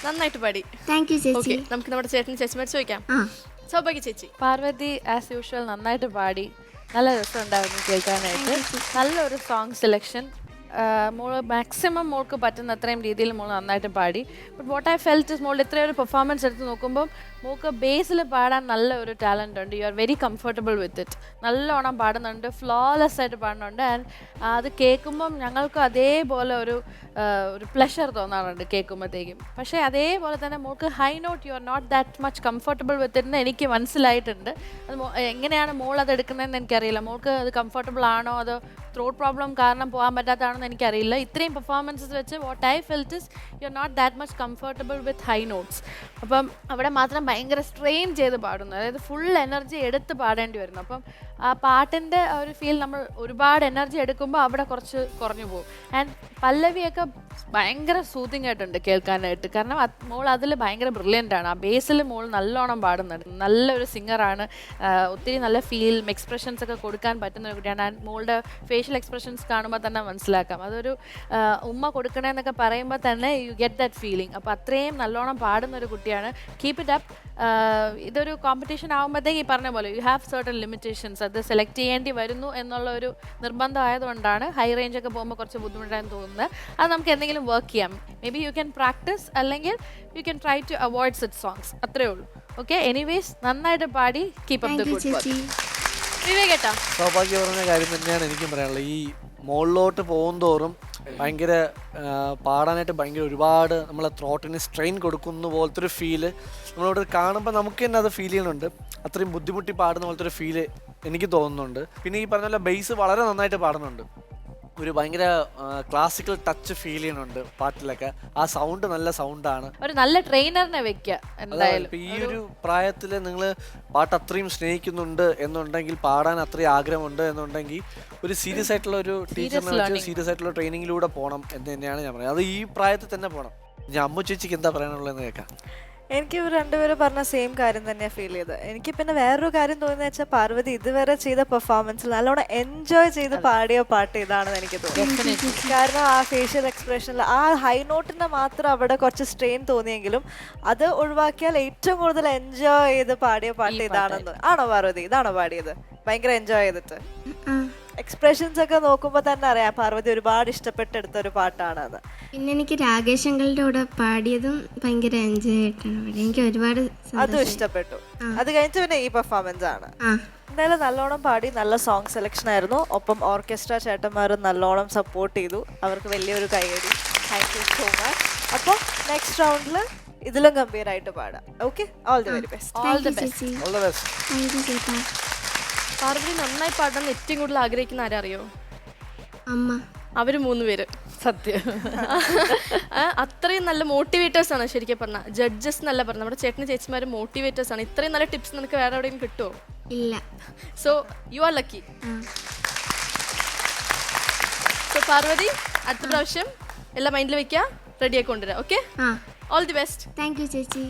നന്നായിട്ട് പാടി. Thank you ചേച്ചി. ഓക്കെ, നമുക്ക് നമ്മുടെ ചേട്ടനും ചേച്ചിമാർ ചോദിക്കാം. സൗഭാഗ്യ ചേച്ചി. പാർവതി ആസ് യൂഷ്വൽ നന്നായിട്ട് പാടി, നല്ല രസമുണ്ടായിരുന്നു കേൾക്കാനായിട്ട്. നല്ലൊരു സോങ് സെലക്ഷൻ. മോള് മാക്സിമം മോൾക്ക് പറ്റുന്ന അത്രയും രീതിയിൽ മോൾ നന്നായിട്ട് പാടി. But what I felt is മോൾ ഇത്രയൊരു പെർഫോമൻസ് എടുത്ത് നോക്കുമ്പോൾ മോൾക്ക് ബേസിൽ പാടാൻ നല്ല ഒരു ടാലൻ്റ് ഉണ്ട്. You are very comfortable with it. നല്ലോണം പാടുന്നുണ്ട്, ഫ്ലോലെസ് ആയിട്ട് പാടുന്നുണ്ട്. ആൻഡ് അത് കേൾക്കുമ്പം ഞങ്ങൾക്ക് അതേപോലെ ഒരു പ്ലഷർ തോന്നാറുണ്ട് കേൾക്കുമ്പോഴത്തേക്കും. പക്ഷേ അതേപോലെ തന്നെ മോൾക്ക് high note you are not that much comfortable with it എന്ന് എനിക്ക് മനസ്സിലായിട്ടുണ്ട്. അത് എങ്ങനെയാണ് മോൾ അത് എടുക്കുന്നതെന്ന് എനിക്കറിയില്ല. മോൾക്ക് അത് കംഫർട്ടബിൾ ആണോ അതോ ത്രോട്ട് പ്രോബ്ലം കാരണം പോകാൻ പറ്റാത്തതാണെന്ന് എനിക്കറിയില്ല. ഇത്രയും പെർഫോമൻസസ് വെച്ച് what I felt is you are not that much comfortable with high notes. അപ്പം അവിടെ മാത്രം ഭയങ്കര സ്ട്രെയിൻ ചെയ്ത് പാടുന്നു, അതായത് ഫുൾ എനർജി എടുത്ത് പാടേണ്ടി വരുന്നു. അപ്പം ആ പാട്ടിൻ്റെ ഒരു ഫീൽ നമ്മൾ ഒരുപാട് എനർജി എടുക്കുമ്പോൾ അവിടെ കുറച്ച് കുറഞ്ഞു പോകും. ആൻഡ് പല്ലവിയൊക്കെ ഭയങ്കര സൂതിങ് ആയിട്ടുണ്ട് കേൾക്കാനായിട്ട്. കാരണം മോൾ അതിൽ ഭയങ്കര ബ്രില്യൻ്റ് ആണ്. ആ ബേസിൽ മോൾ നല്ലോണം പാടുന്നുണ്ട്. നല്ലൊരു സിംഗറാണ്. ഒത്തിരി നല്ല ഫീൽ എക്സ്പ്രഷൻസ് ഒക്കെ കൊടുക്കാൻ പറ്റുന്ന ഒരു കുട്ടിയാണ്. ആൻഡ് മോളുടെ ഫേഷ്യൽ എക്സ്പ്രഷൻസ് കാണുമ്പോൾ തന്നെ മനസ്സിലാക്കാം. അതൊരു ഉമ്മ കൊടുക്കണമെന്നൊക്കെ പറയുമ്പോൾ തന്നെ യു ഗെറ്റ് ദാറ്റ് ഫീലിംഗ്. അപ്പോൾ അത്രയും നല്ലോണം പാടുന്ന ഒരു കുട്ടിയാണ്. Keep it up. ഇതൊരു കോമ്പറ്റീഷൻ ആകുമ്പോഴത്തേക്ക് ഈ പറഞ്ഞ പോലെ യു ഹാവ് സർട്ടൻ ലിമിറ്റേഷൻസ്. അത് സെലക്ട് ചെയ്യേണ്ടി വരുന്നു എന്നുള്ള ഒരു നിർബന്ധം ആയതുകൊണ്ടാണ് ഹൈ റേഞ്ച് ഒക്കെ പോകുമ്പോൾ കുറച്ച് ബുദ്ധിമുട്ടായെന്ന് തോന്നുന്നത്. അത് നമുക്ക് എന്തെങ്കിലും വർക്ക് ചെയ്യാം. Maybe you can practice, അല്ലെങ്കിൽ you can try to avoid such songs. അത്രേ ഉള്ളൂ. ഓക്കെ, എനിവേസ് നന്നായിട്ട് പാടി. Keep up the good work. വിവേകേട്ടാ, സൗഭാഗ്യ പറഞ്ഞ കാര്യം തന്നെയാണ് എനിക്കും പറയാനുള്ളത്. ഈ മുകളിലോട്ട് പോകുന്തോറും ഭയങ്കര പാടാനായിട്ട് ഭയങ്കര ഒരുപാട് നമ്മളെ ത്രോട്ടിന് സ്ട്രെയിൻ കൊടുക്കുന്ന പോലത്തെ ഒരു ഫീല് നമ്മളോട് കാണുമ്പോൾ നമുക്ക് തന്നെ അത് ഫീൽ ചെയ്യുന്നുണ്ട്. അത്രയും ബുദ്ധിമുട്ടി പാടുന്ന പോലത്തെ ഒരു ഫീല് എനിക്ക് തോന്നുന്നുണ്ട്. പിന്നെ ഈ പറഞ്ഞ പോലെ ബേസ് വളരെ നന്നായിട്ട് പാടുന്നുണ്ട്. ഒരു ഭയങ്കര ക്ലാസിക്കൽ ടച്ച് ഫീൽ ചെയ്യുന്നുണ്ട് പാട്ടിലൊക്കെ. ആ സൗണ്ട് നല്ല സൗണ്ടാണ്. ഒരു നല്ല ട്രെയിനറിനെ വെക്കുക എന്തായാലും. ഈ ഒരു പ്രായത്തിൽ നിങ്ങൾ പാട്ട് അത്രയും സ്നേഹിക്കുന്നുണ്ട് എന്നുണ്ടെങ്കിൽ, പാടാൻ അത്രയും ആഗ്രഹമുണ്ട് എന്നുണ്ടെങ്കിൽ, ഒരു സീരിയസ് ആയിട്ടുള്ള ഒരു ടീച്ചറിനെ വെച്ച് സീരിയസ് ആയിട്ടുള്ള ട്രെയിനിങ്ങിലൂടെ പോകണം എന്ന് തന്നെയാണ് ഞാൻ പറയുന്നത്. അത് ഈ പ്രായത്തിൽ തന്നെ പോകണം. ഞാൻ അമ്മു ചേച്ചിക്ക് എന്താ പറയാനുള്ളതെന്ന് കേൾക്കാം. എനിക്ക് ഇവർ രണ്ടുപേരും പറഞ്ഞ സെയിം കാര്യം തന്നെയാണ് ഫീൽ ചെയ്തത്. എനിക്ക് പിന്നെ വേറൊരു കാര്യം തോന്നുന്നത് വെച്ചാൽ പാർവതി ഇതുവരെ ചെയ്ത പെർഫോമൻസിൽ നല്ലോണം എൻജോയ് ചെയ്ത് പാടിയ പാട്ട് ഇതാണെന്ന് എനിക്ക് തോന്നുന്നു. കാരണം ആ ഫേഷ്യൽ എക്സ്പ്രഷനിൽ ആ ഹൈ നോട്ടിന് മാത്രം അവിടെ കുറച്ച് സ്ട്രെയിൻ തോന്നിയെങ്കിലും അത് ഒഴിവാക്കിയാൽ ഏറ്റവും കൂടുതൽ എൻജോയ് ചെയ്ത് പാടിയ പാട്ട് ഇതാണെന്ന്. ആണോ പാർവതി? ഇതാണോ പാടിയത് ഭയങ്കര എൻജോയ് ചെയ്തിട്ട്? എക്സ്പ്രഷൻസ് ഒക്കെ നോക്കുമ്പോൾ തന്നെ അറിയാം പാർവതി ഒരുപാട് ഇഷ്ടപ്പെട്ടെടുത്ത ഒരു പാട്ടാണത്. പിന്നെ എനിക്ക് രാകേഷ് അങ്കിളുടെ കൂടെ പാടിയതും ഭയങ്കര എൻജോയ് ആയിട്ടാണ് പാടിയത്. എനിക്ക് ഒരുപാട് അതും ഇഷ്ടപ്പെട്ടു. അത് കഴിഞ്ഞിട്ട് പിന്നെ ഈ പെർഫോമൻസ് ആണ്. എന്തായാലും നല്ലോണം പാടി, നല്ല സോങ് സെലക്ഷൻ ആയിരുന്നു. ഒപ്പം ഓർക്കസ്ട്ര ചേട്ടന്മാരും നല്ലോണം സപ്പോർട്ട് ചെയ്തു. അവർക്ക് വലിയൊരു കൈയടി. Thank you so much. അപ്പോൾ നെക്സ്റ്റ് റൗണ്ടിൽ ഇതിലും ഗംഭീരമായിട്ട് പാടാം. Okay, all the very best. All the best. All the best. Thank U ചേട്ടാ. പാർവതി നന്നായി പാടാൻ ഏറ്റവും കൂടുതൽ ആഗ്രഹിക്കുന്ന ആരറിയോ? അമ്മ. അവർ 3 പേര്. സത്യം. അത്രയും നല്ല മോട്ടിവേറ്റേഴ്സ് ആണ് ശരിക്കും പറഞ്ഞാൽ. ജഡ്ജസ് എന്നല്ല പറഞ്ഞത്, നമ്മുടെ ചേട്ടനും ചേച്ചിമാരും മോട്ടിവേറ്റേഴ്സ് ആണ്. ഇത്രയും നല്ല ടിപ്സ് നിനക്ക് വേറെ എവിടെയും കിട്ടുമോ? ഇല്ല. So you are lucky. So Parvathi, അടുത്ത പ്രാവശ്യം എല്ലാം മൈൻഡിൽ വെക്കുക, റെഡിയാക്കി കൊണ്ടുവരാം. Okay, all the best. Thank you ചേച്ചി.